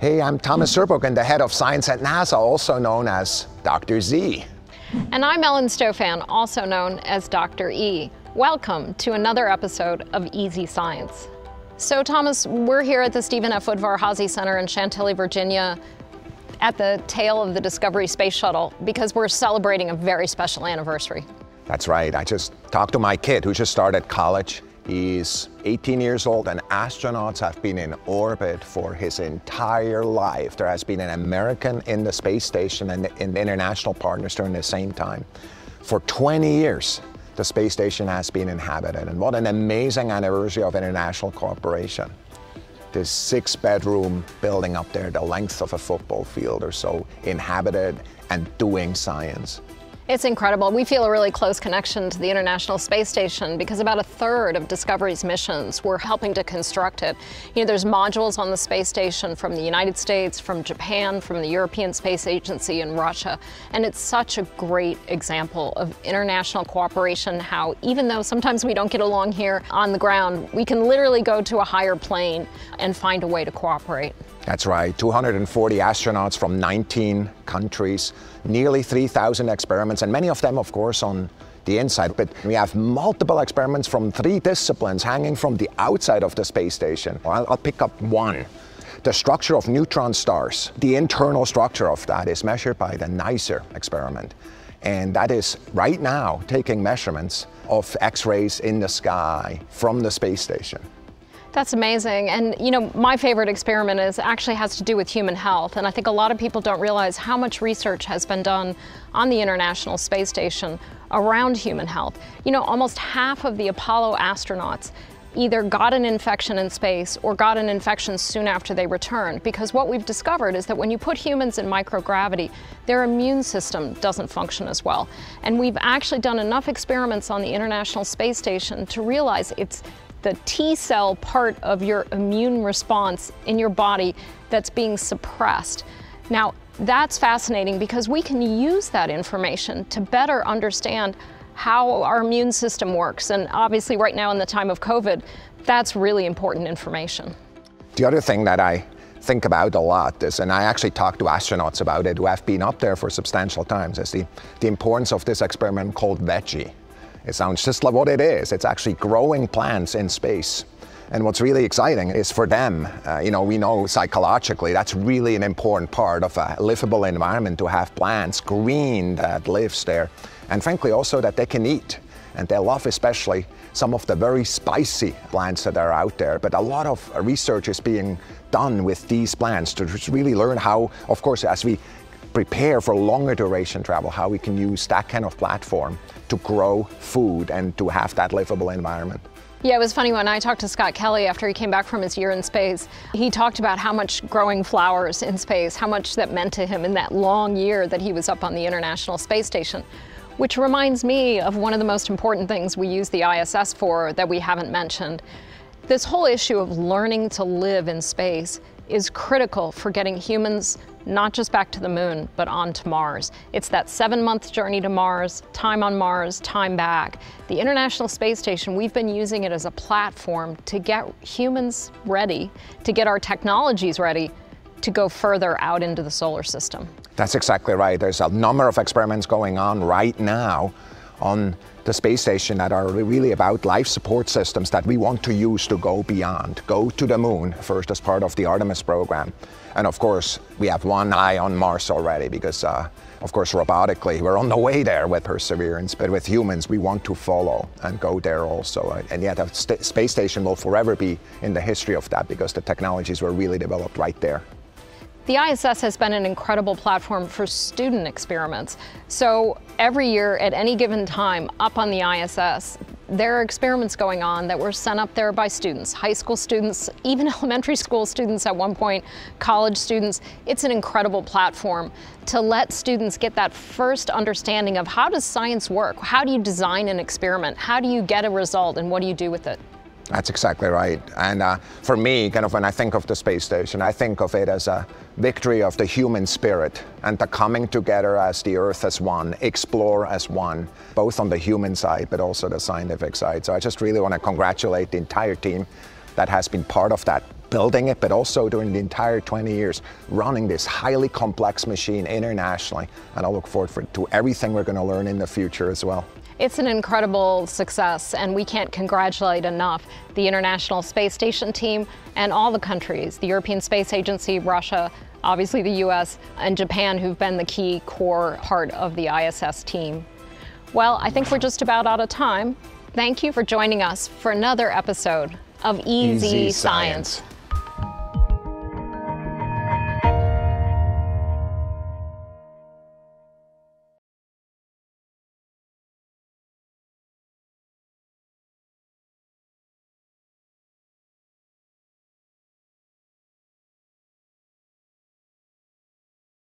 Hey, I'm Thomas Zurbuchen, the head of science at NASA, also known as Dr. Z. And I'm Stofan, also known as Dr. E. Welcome to another episode of EZScience. So Thomas, we're here at the Stephen F. Woodvar-Hazy Center in Chantilly, Virginia, at the tail of the Discovery Space Shuttle, because we're celebrating a very special anniversary. That's right. I just talked to my kid who just started college. He's 18 years old, and astronauts have been in orbit for his entire life. There has been an American in the space station and international partners during the same time. For 20 years, the space station has been inhabited, and what an amazing anniversary of international cooperation. This 6-bedroom building up there, the length of a football field or so, inhabited and doing science. It's incredible. We feel a really close connection to the International Space Station because about a third of Discovery's missions we're helping to construct it. You know, there's modules on the space station from the United States, from Japan, from the European Space Agency, and Russia. And it's such a great example of international cooperation, how even though sometimes we don't get along here on the ground, we can literally go to a higher plane and find a way to cooperate. That's right, 240 astronauts from 19 countries, nearly 3,000 experiments, and many of them, of course, on the inside. But we have multiple experiments from 3 disciplines hanging from the outside of the space station. I'll pick up one. The structure of neutron stars. The internal structure of that is measured by the NICER experiment. And that is right now taking measurements of X-rays in the sky from the space station. That's amazing. And you know, my favorite experiment actually has to do with human health. And I think a lot of people don't realize how much research has been done on the International Space Station around human health. You know, almost half of the Apollo astronauts either got an infection in space or got an infection soon after they returned. Because what we've discovered is that when you put humans in microgravity, their immune system doesn't function as well. And we've actually done enough experiments on the International Space Station to realize it's the T-cell part of your immune response in your body that's being suppressed. Now, that's fascinating because we can use that information to better understand how our immune system works. And obviously right now in the time of COVID, that's really important information. The other thing that I think about a lot is, and I actually talk to astronauts about it who have been up there for substantial times, is the importance of this experiment called veggie. It sounds just like what it is. It's actually growing plants in space. And what's really exciting is for them, we know psychologically that's really an important part of a livable environment, to have plants, green, that lives there. And frankly also that they can eat. And they love especially some of the very spicy plants that are out there. But a lot of research is being done with these plants to just really learn how, of course, as we prepare for longer duration travel, how we can use that kind of platform to grow food and to have that livable environment. Yeah, it was funny when I talked to Scott Kelly after he came back from his year in space. He talked about how much growing flowers in space, how much that meant to him in that long year that he was up on the International Space Station. Which reminds me of one of the most important things we use the ISS for that we haven't mentioned. This whole issue of learning to live in space is critical for getting humans not just back to the moon, but on to Mars. It's that 7-month journey to Mars, time on Mars, time back. The International Space Station, we've been using it as a platform to get humans ready, to get our technologies ready to go further out into the solar system. That's exactly right. There's a number of experiments going on right now on the space station that are really about life support systems that we want to use to go beyond, go to the moon first as part of the Artemis program. And of course, we have one eye on Mars already because, of course, robotically, we're on the way there with Perseverance, but with humans, we want to follow and go there also. And yet, the space station will forever be in the history of that because the technologies were really developed right there. The ISS has been an incredible platform for student experiments. So every year at any given time up on the ISS, there are experiments going on that were sent up there by students, high school students, even elementary school students at one point, college students. It's an incredible platform to let students get that first understanding of how does science work? How do you design an experiment? How do you get a result and what do you do with it? That's exactly right. And for me, kind of when I think of the space station, I think of it as a victory of the human spirit and the coming together as the Earth as one, explore as one, both on the human side, but also the scientific side. So I just really want to congratulate the entire team that has been part of that, building it, but also during the entire 20 years, running this highly complex machine internationally. And I look forward to everything we're going to learn in the future as well. It's an incredible success, and we can't congratulate enough the International Space Station team and all the countries, the European Space Agency, Russia, obviously the US, and Japan, who've been the key core part of the ISS team. Well, I think we're just about out of time. Thank you for joining us for another episode of EZScience.